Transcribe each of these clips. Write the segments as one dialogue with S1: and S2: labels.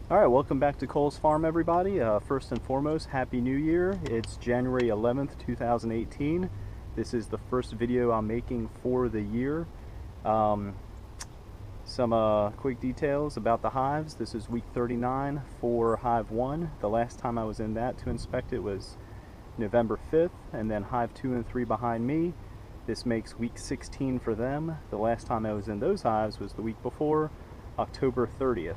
S1: All right, welcome back to Cole's Farm, everybody. First and foremost, Happy New Year. It's January 11th, 2018. This is the first video I'm making for the year. Some quick details about the hives. This is week 39 for Hive 1. The last time I was in that to inspect it was November 5th, and then Hive 2 and 3 behind me. This makes week 16 for them. The last time I was in those hives was the week before, October 30th.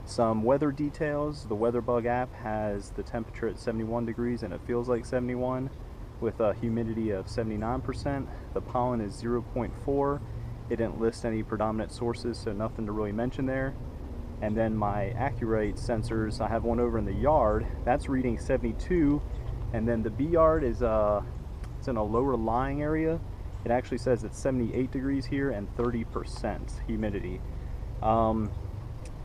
S1: Some weather details. The WeatherBug app has the temperature at 71 degrees and it feels like 71 with a humidity of 79%. The pollen is 0.4. It didn't list any predominant sources, so nothing to really mention there. And then my Accurate sensors, I have one over in the yard, that's reading 72, and then the bee yard is it's in a lower lying area. It actually says it's 78 degrees here and 30% humidity.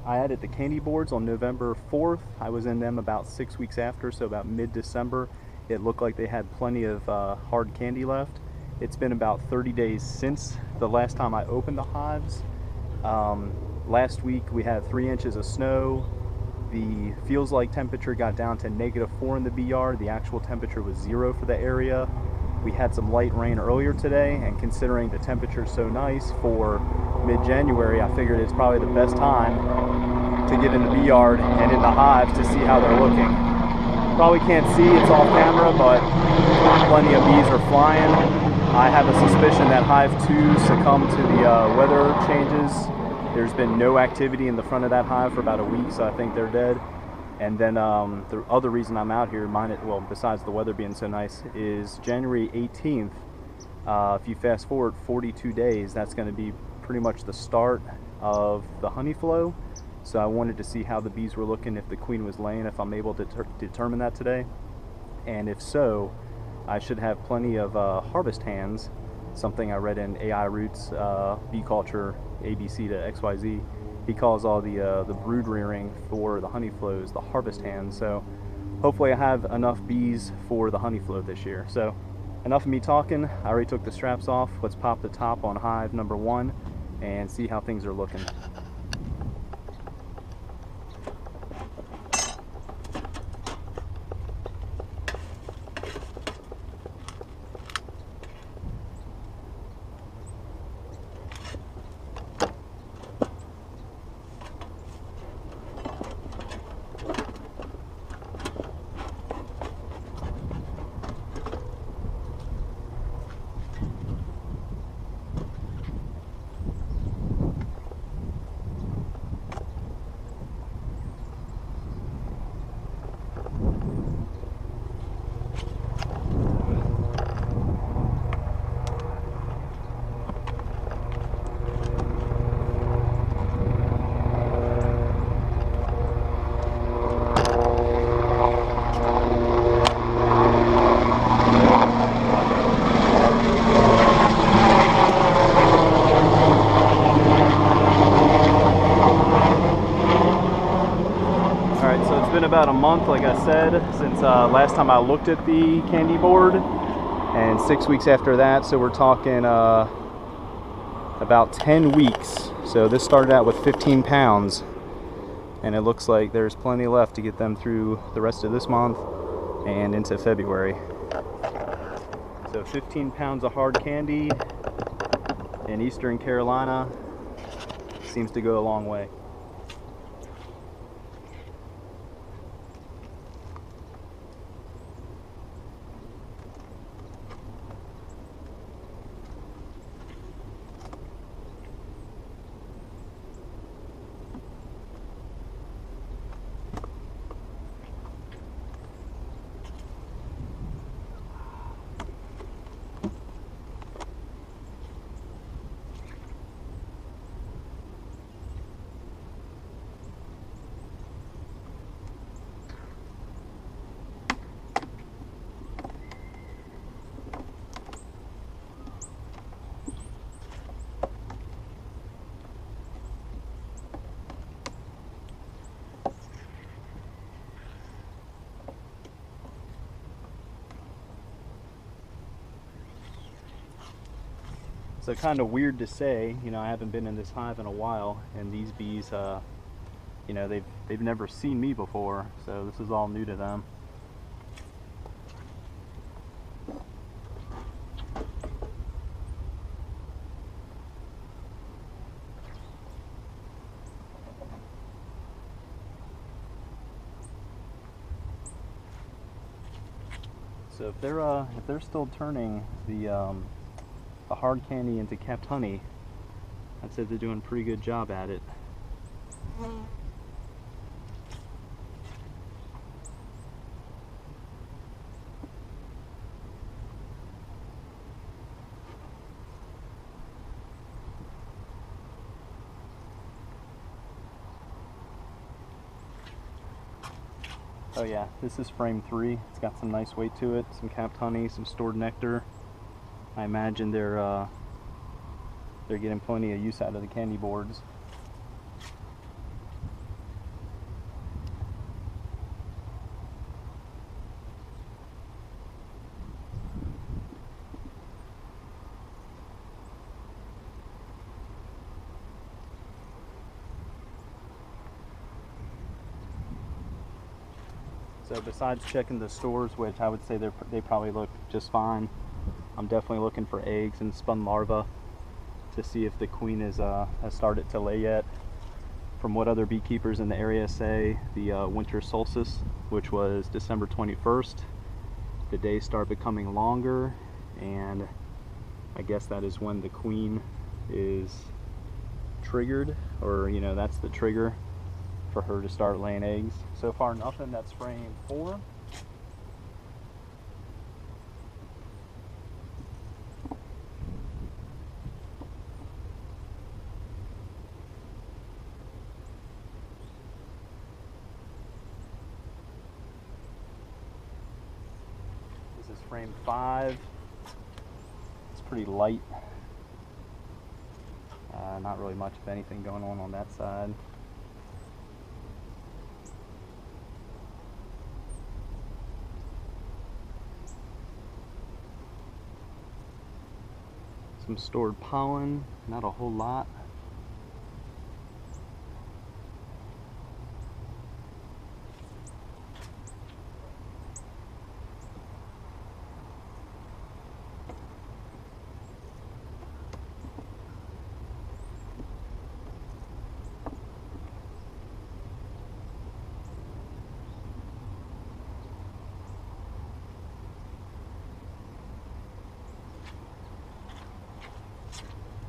S1: I added the candy boards on November 4th. I was in them about 6 weeks after, so about mid-December. It looked like they had plenty of hard candy left. It's been about 30 days since the last time I opened the hives. Last week we had 3 inches of snow. The feels like temperature got down to -4 in the bee yard. The actual temperature was 0 for the area. We had some light rain earlier today, and considering the temperature is so nice for mid-January, I figured it's probably the best time to get in the bee yard and in the hives to see how they're looking. Probably can't see, it's off camera, but plenty of bees are flying. I have a suspicion that Hive 2 succumbed to the weather changes. There's been no activity in the front of that hive for about a week, so I think they're dead. And then the other reason I'm out here, besides the weather being so nice, is January 18th. If you fast forward 42 days, that's going to be pretty much the start of the honey flow. So I wanted to see how the bees were looking, if the queen was laying, if I'm able to determine that today. And if so, I should have plenty of harvest hands, something I read in AI Roots, Bee Culture, ABC to XYZ. He calls all the brood rearing for the honey flows the harvest hands. So hopefully I have enough bees for the honey flow this year. So enough of me talking. I already took the straps off. Let's pop the top on hive number 1 and see how things are looking. Been about a month, like I said, since last time I looked at the candy board, and 6 weeks after that, so we're talking about 10 weeks. So this started out with 15 pounds, and it looks like there's plenty left to get them through the rest of this month and into February. So 15 pounds of hard candy in Eastern Carolina seems to go a long way. So kind of weird to say, you know, I haven't been in this hive in a while, and these bees you know, they've never seen me before, so this is all new to them. So if they're still turning the hard candy into capped honey, I'd say they're doing a pretty good job at it. Oh yeah, this is frame 3. It's got some nice weight to it, some capped honey, some stored nectar. I imagine they're getting plenty of use out of the candy boards. So besides checking the stores, which I would say they probably look just fine, I'm definitely looking for eggs and spun larvae to see if the queen has started to lay yet. From what other beekeepers in the area say, the winter solstice, which was December 21st, the days start becoming longer, and I guess that is when the queen is triggered, or you know, that's the trigger for her to start laying eggs. So far nothing. That's frame 4. This is frame 5. It's pretty light. Not really much of anything going on that side. Some stored pollen, not a whole lot.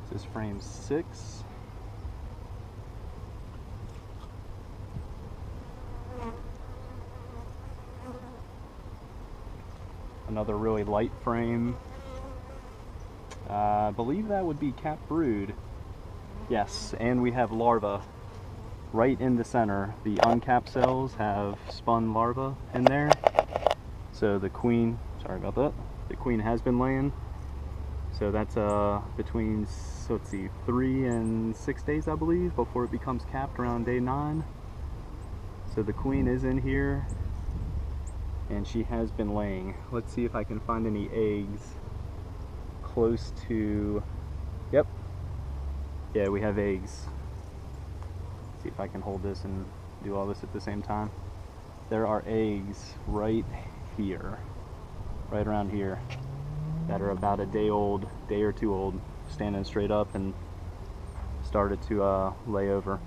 S1: This is frame 6. Another really light frame. I believe that would be capped brood. Yes, and we have larvae right in the center. The uncapped cells have spun larvae in there. So the queen, sorry about that, the queen has been laying. So that's between, so let's see, 3 and 6 days, I believe, before it becomes capped around day 9. So the queen is in here, and she has been laying. Let's see if I can find any eggs close to, yep, yeah, we have eggs. Let's see if I can hold this and do all this at the same time. There are eggs right here, right around here, that are about a day or 2 old, standing straight up and started to lay over.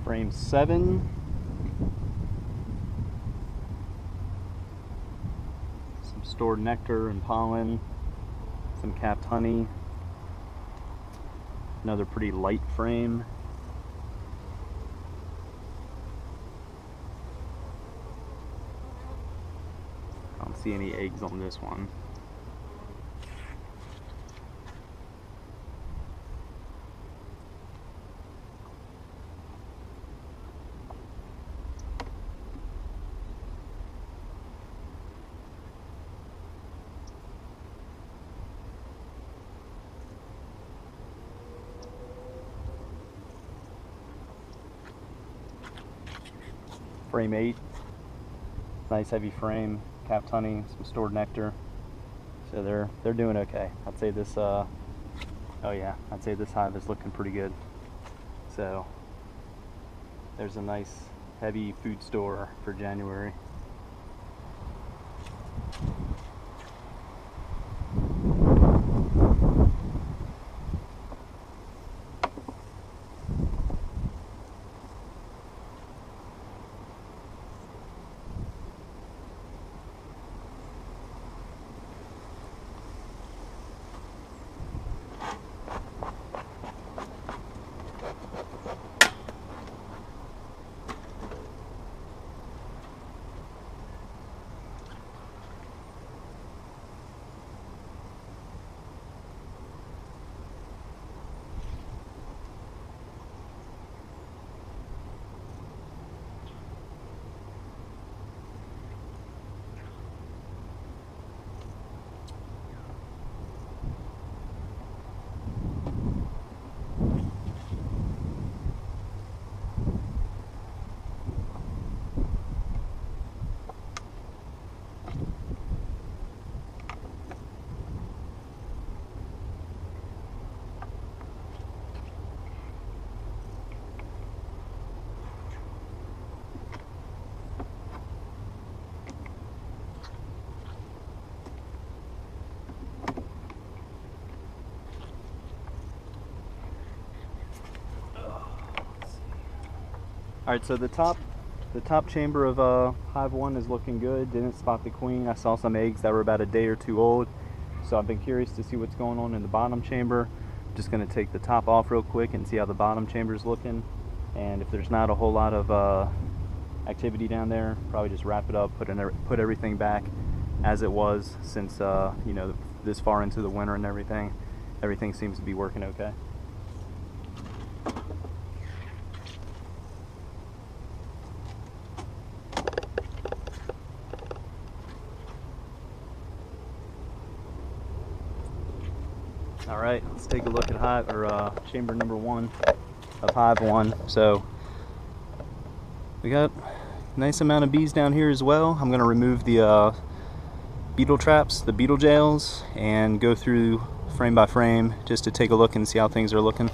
S1: Frame 7. Some stored nectar and pollen, some capped honey. Another pretty light frame. I don't see any eggs on this one. frame 8. Nice heavy frame, capped honey, some stored nectar. So they're doing okay. I'd say this oh yeah, I'd say this hive is looking pretty good. So there's a nice heavy food store for January. Alright, so the top chamber of hive 1 is looking good. Didn't spot the queen. I saw some eggs that were about a day or two old. So I've been curious to see what's going on in the bottom chamber. Just going to take the top off real quick and see how the bottom chamber is looking. And if there's not a whole lot of activity down there, probably just wrap it up, put everything back as it was, since you know, this far into the winter and everything. Everything seems to be working okay. All right, let's take a look at chamber number 1 of hive 1. So we got a nice amount of bees down here as well. I'm going to remove the beetle traps, the beetle jails, and go through frame by frame just to take a look and see how things are looking.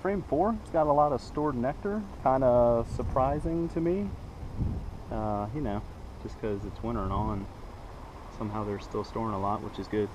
S1: Frame 4, it's got a lot of stored nectar, kind of surprising to me. You know, just because it's winter and all, and somehow they're still storing a lot, which is good.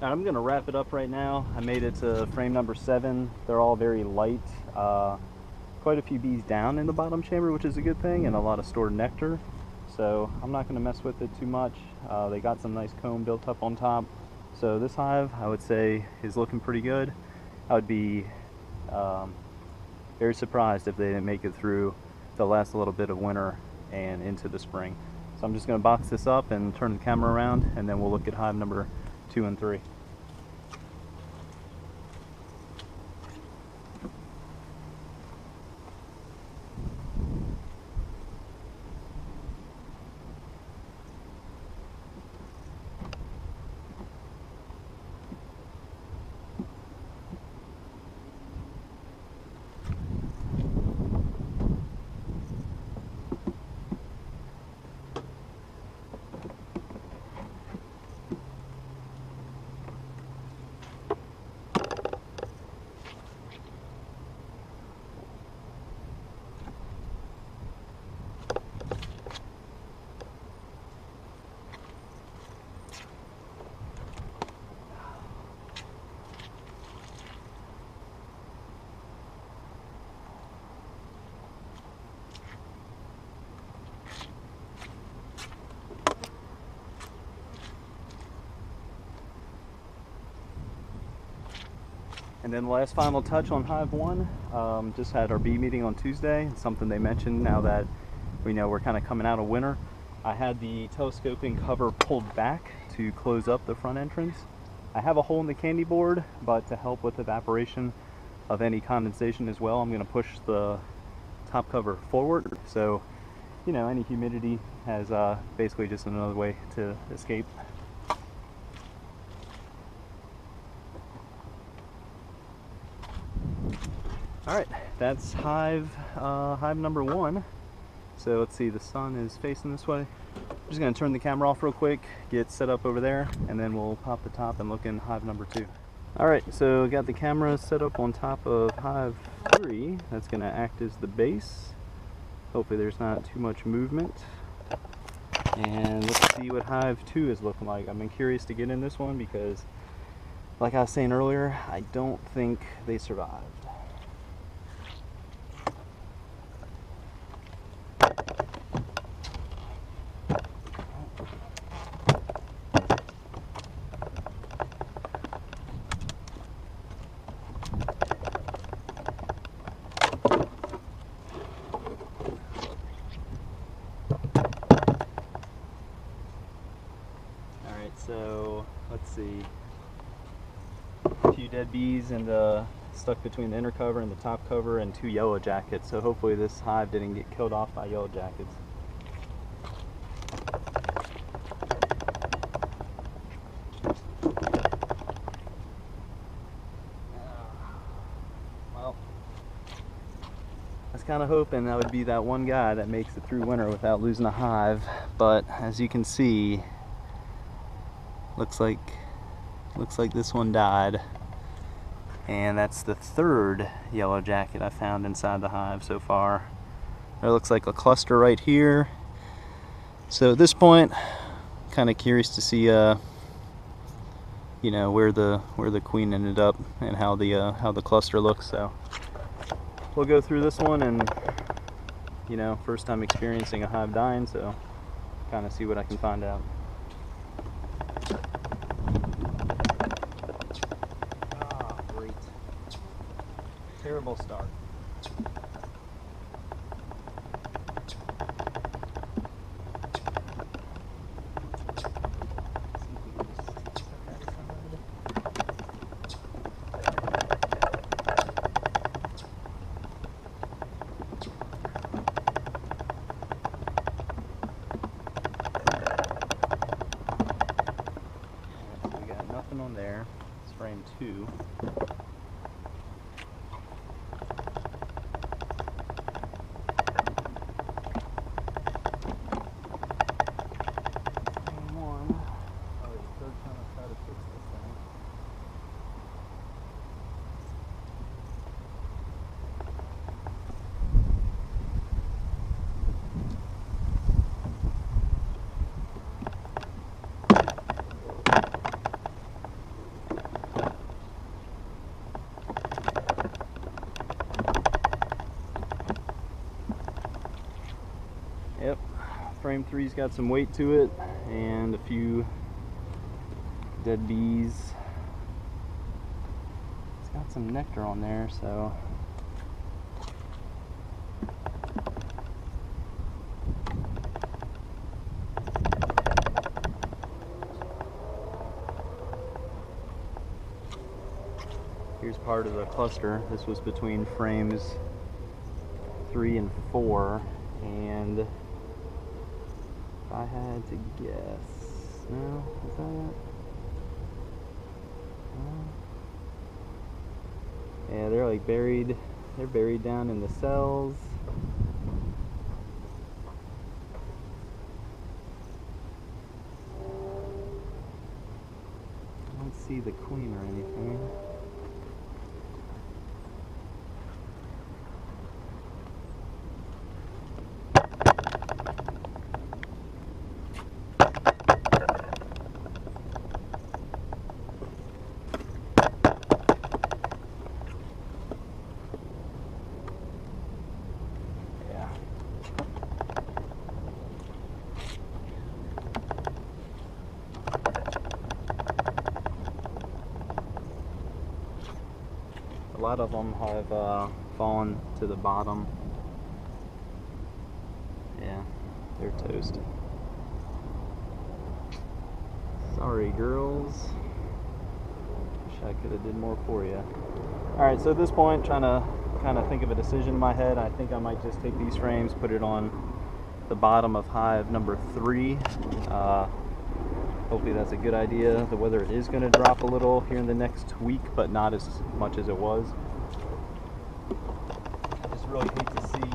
S1: I'm going to wrap it up right now. I made it to frame number 7. They're all very light. Quite a few bees down in the bottom chamber, which is a good thing, and a lot of stored nectar. So I'm not going to mess with it too much. They got some nice comb built up on top. So this hive, I would say, is looking pretty good. I would be very surprised if they didn't make it through the last little bit of winter and into the spring. So I'm just going to box this up and turn the camera around, and then we'll look at hive number 2 and 3. And then the last final touch on hive 1, just had our bee meeting on Tuesday. It's something they mentioned now that we know we're kind of coming out of winter. I had the telescoping cover pulled back to close up the front entrance. I have a hole in the candy board, but to help with evaporation of any condensation as well, I'm going to push the top cover forward. So, you know, any humidity has basically just another way to escape. Alright, that's hive number 1. So let's see, the sun is facing this way. I'm just going to turn the camera off real quick, get set up over there, and then we'll pop the top and look in hive number 2. Alright, so got the camera set up on top of hive 3. That's going to act as the base. Hopefully there's not too much movement. And let's see what hive 2 is looking like. I've been curious to get in this one because, like I was saying earlier, I don't think they survived. So let's see, a few dead bees and stuck between the inner cover and the top cover, and 2 yellow jackets. So hopefully this hive didn't get killed off by yellow jackets. Well, I was kind of hoping that would be that one guy that makes it through winter without losing a hive, but as you can see, looks like this one died, and that's the 3rd yellow jacket I found inside the hive so far. There looks like a cluster right here. So at this point, kind of curious to see, you know, where the queen ended up and how the cluster looks. So we'll go through this one, and you know, first time experiencing a hive dying, so kind of see what I can find out. Terrible start. So we got nothing on there. It's frame 2. three's got some weight to it and a few dead bees. It's got some nectar on there, so here's part of the cluster. This was between frames 3 and 4, and if I had to guess, no, is that it? No. Yeah, they're like buried. They're buried down in the cells. I don't see the queen or anything. A lot of them have fallen to the bottom. Yeah, they're toast. Sorry, girls. Wish I could have did more for you. Alright, so at this point, trying to kind of think of a decision in my head. I think I might just take these frames, put it on the bottom of hive number 3. Hopefully that's a good idea. The weather is going to drop a little here in the next week, but not as much as it was. I just really hate to see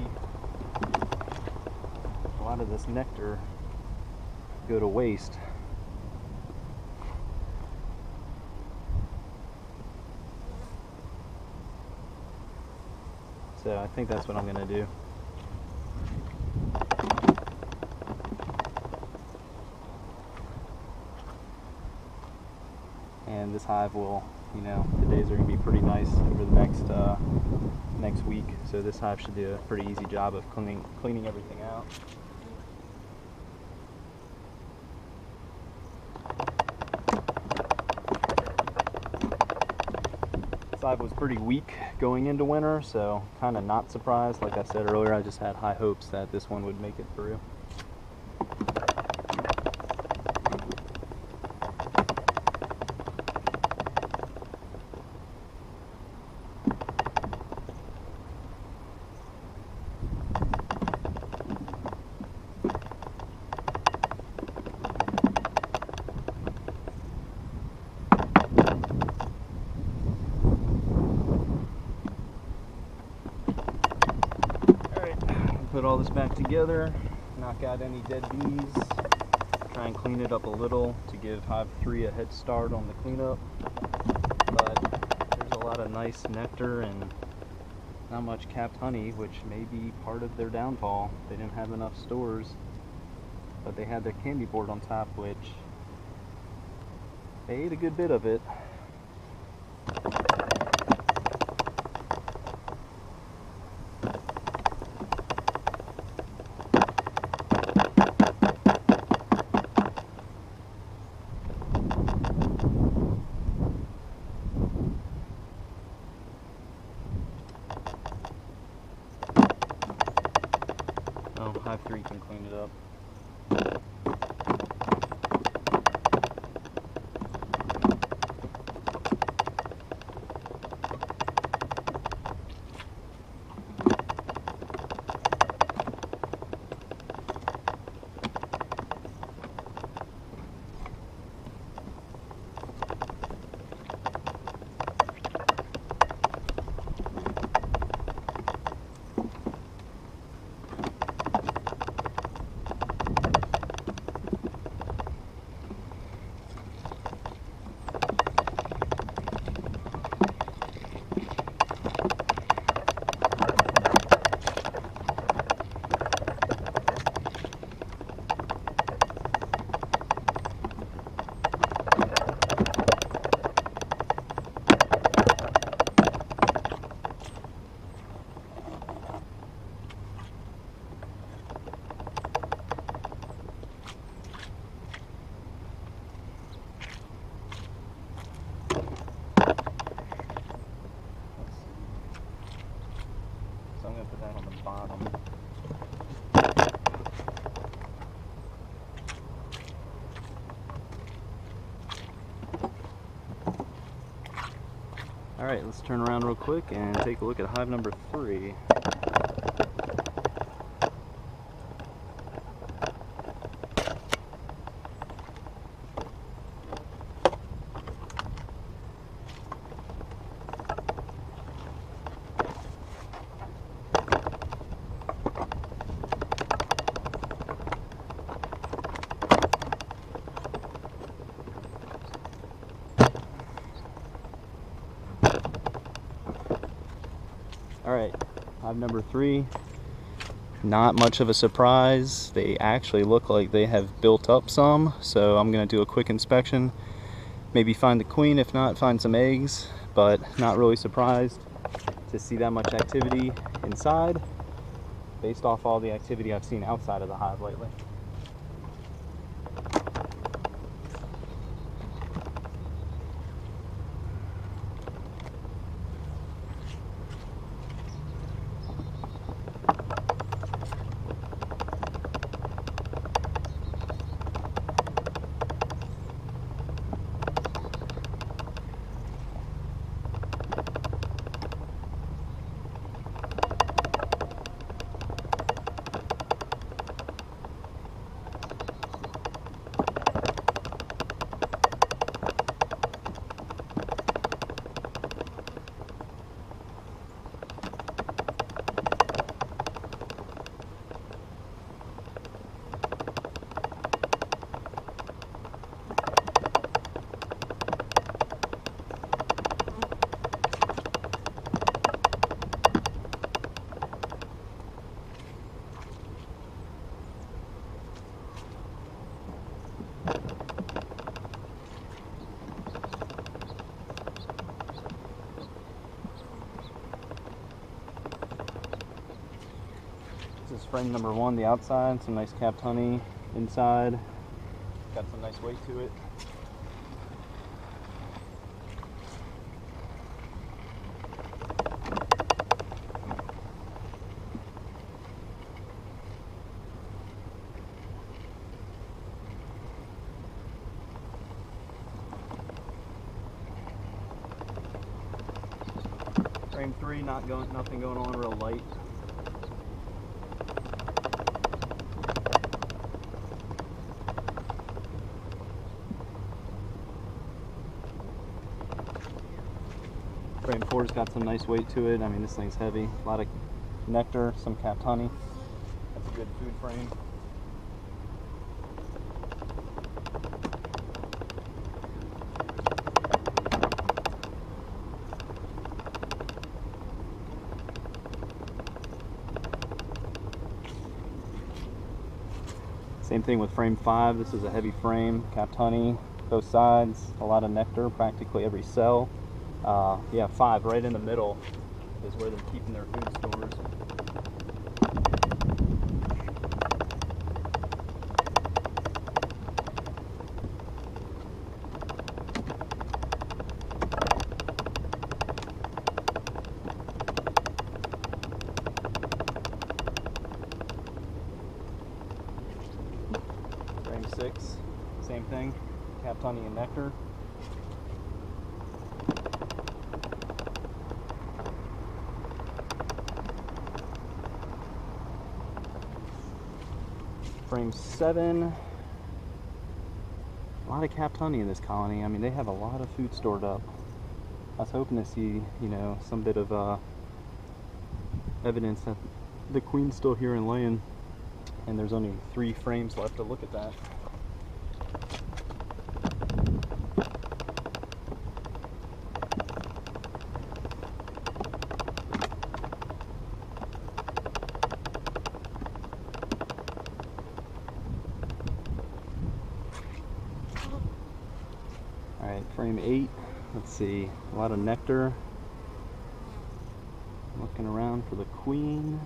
S1: a lot of this nectar go to waste. So I think that's what I'm going to do. And this hive will, you know, the days are going to be pretty nice over the next week, so this hive should do a pretty easy job of cleaning everything out. This hive was pretty weak going into winter, so kind of not surprised. Like I said earlier, I just had high hopes that this one would make it through. Put all this back together, knock out any dead bees, try and clean it up a little to give hive 3 a head start on the cleanup. But there's a lot of nice nectar and not much capped honey, which may be part of their downfall. They didn't have enough stores, but they had their candy board on top, which they ate a good bit of it. Oh, hive 3 can clean it up. bottom. Alright, let's turn around real quick and take a look at hive number 3. Alright, hive number 3, not much of a surprise. They actually look like they have built up some, so I'm going to do a quick inspection, maybe find the queen, if not find some eggs, but not really surprised to see that much activity inside based off all the activity I've seen outside of the hive lately. This is frame number 1, the outside, some nice capped honey inside. Got some nice weight to it. Frame 3, nothing going on, real light. Frame 4's got some nice weight to it. I mean, this thing's heavy. A lot of nectar, some capped honey. That's a good food frame. Same thing with frame 5. This is a heavy frame, capped honey, both sides, a lot of nectar, practically every cell. Yeah, 5 right in the middle is where they're keeping their food stores. Frame 6, same thing, capped honey and nectar. Frame 7, a lot of capped honey in this colony. I mean, they have a lot of food stored up. I was hoping to see, you know, some bit of evidence that the queen's still here and laying, and there's only 3 frames left to look at that. Alright, frame 8, let's see, a lot of nectar. Looking around for the queen.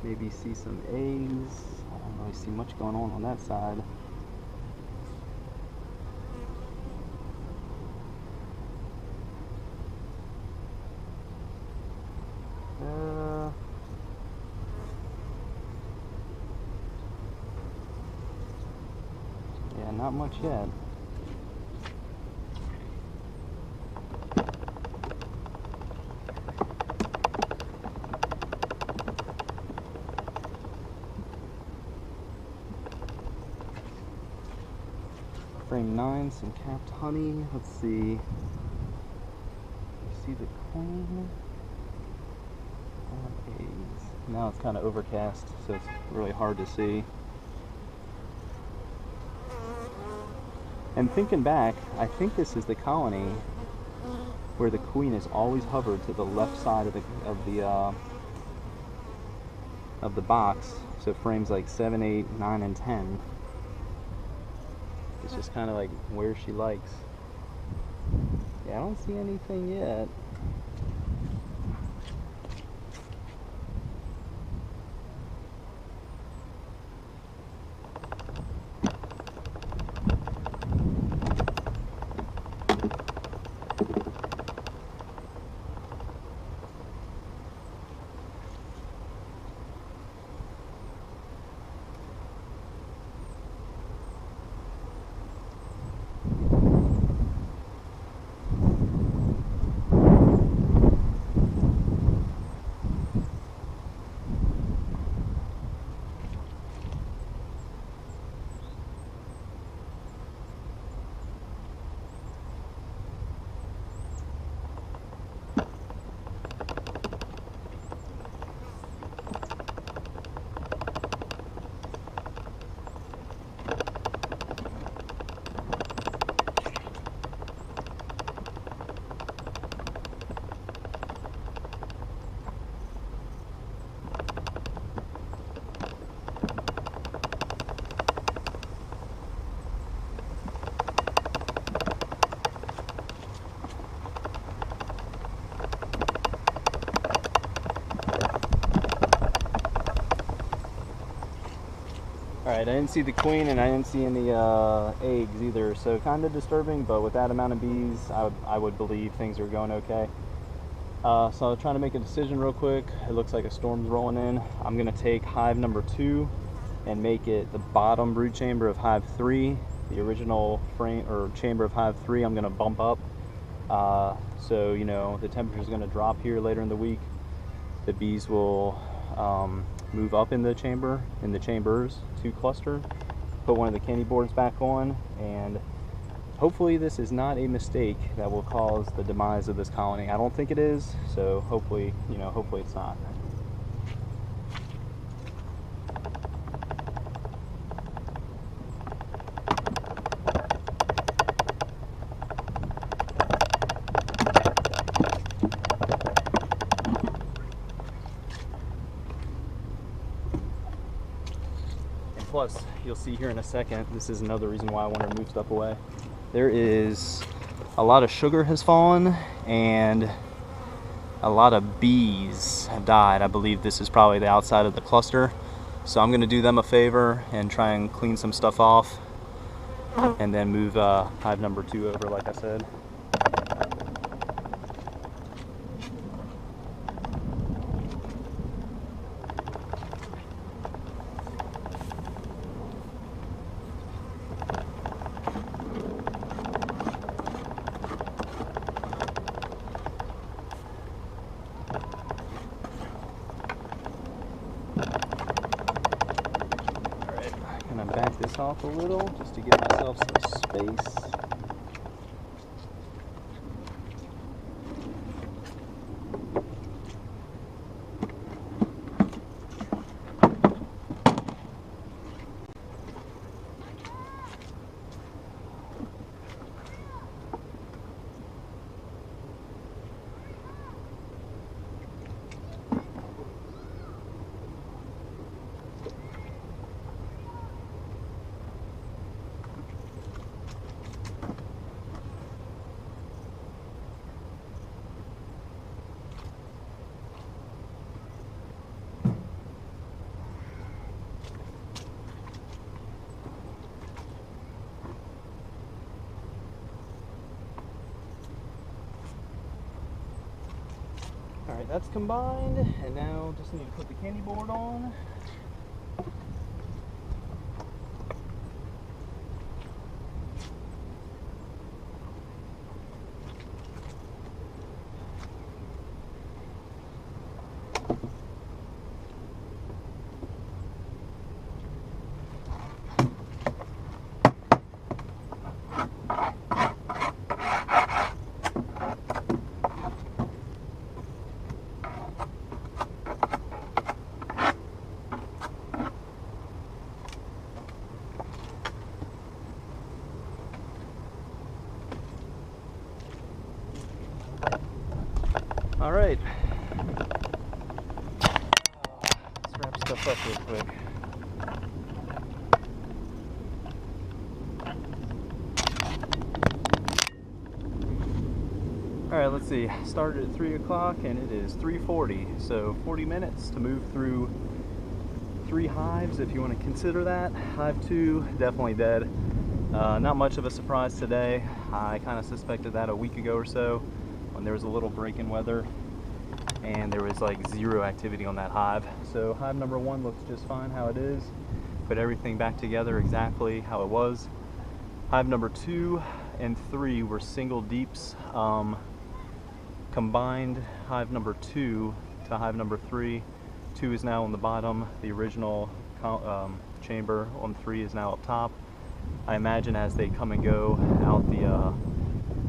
S1: Maybe see some eggs. I don't really see much going on that side. not much yet. Frame 9, some capped honey. Let's see. You see the queen? Eggs. Now it's kind of overcast, so it's really hard to see. And thinking back, I think this is the colony where the queen has always hovered to the left side of the box. So frames like 7, 8, 9, and 10. It's just kind of like where she likes. Yeah, I don't see anything yet. Alright, I didn't see the queen and I didn't see any eggs either, so kind of disturbing, but with that amount of bees, I would believe things are going okay. So I'm trying to make a decision real quick. It looks like a storm's rolling in. I'm going to take hive number 2 and make it the bottom brood chamber of hive 3. The original frame or chamber of hive 3 I'm going to bump up. So, you know, the temperature is going to drop here later in the week. The bees will move up in the chambers to cluster, put one of the candy boards back on, and hopefully this is not a mistake that will cause the demise of this colony. I don't think it is, so hopefully, you know, hopefully it's not. Plus, you'll see here in a second, this is another reason why I want to move stuff away. There is a lot of sugar has fallen and a lot of bees have died. I believe this is probably the outside of the cluster. So I'm going to do them a favor and try and clean some stuff off and then move hive number 2 over, like I said. Back this off a little just to give myself some space. Alright, that's combined, and now just need to put the candy board on. All right. Let's wrap stuff up real quick. All right, let's see. Started at 3 o'clock and it is 3:40. So 40 minutes to move through 3 hives, if you want to consider that. Hive 2, definitely dead. Not much of a surprise today. I kind of suspected that a week ago or so when there was a little break in weather and there was like zero activity on that hive. So hive number 1 looks just fine how it is. Put everything back together exactly how it was. Hive number 2 and 3 were single deeps. Combined hive number 2 to hive number 3. 2 is now on the bottom. The original chamber on 3 is now up top. I imagine as they come and go out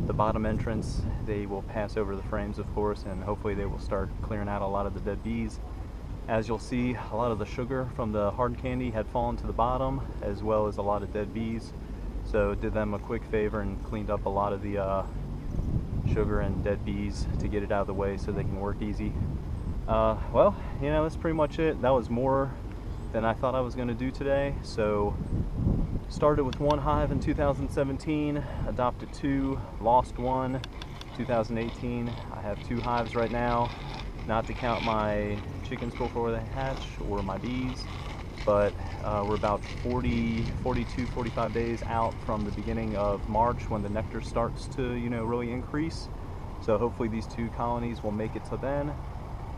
S1: the bottom entrance, they will pass over the frames, of course, and hopefully they will start clearing out a lot of the dead bees. As you'll see, a lot of the sugar from the hard candy had fallen to the bottom, as well as a lot of dead bees. So did them a quick favor and cleaned up a lot of the sugar and dead bees to get it out of the way so they can work easy. Well, you know, that's pretty much it. That was more than I thought I was going to do today. So started with 1 hive in 2017, adopted 2, lost 1 2018. I have 2 hives right now, not to count my chickens before they hatch or my bees, but we're about 42, 45 days out from the beginning of March when the nectar starts to, you know, really increase. So hopefully these 2 colonies will make it to then.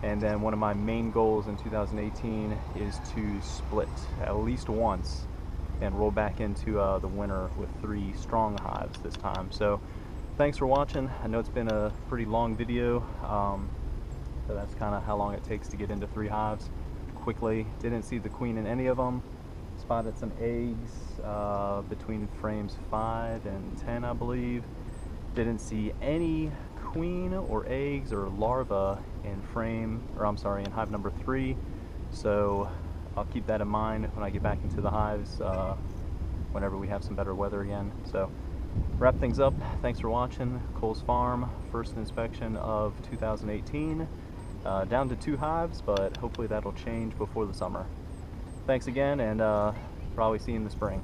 S1: And then one of my main goals in 2018 is to split at least once and roll back into the winter with 3 strong hives this time. So thanks for watching. I know it's been a pretty long video, so that's kind of how long it takes to get into 3 hives quickly. Didn't see the queen in any of them. Spotted some eggs between frames 5 and 10, I believe. Didn't see any queen or eggs or larvae in in hive number 3. So I'll keep that in mind when I get back into the hives whenever we have some better weather again. So wrap things up. Thanks for watching. Cole's Farm, first inspection of 2018. Down to 2 hives, but hopefully that'll change before the summer. Thanks again, and probably see you in the spring.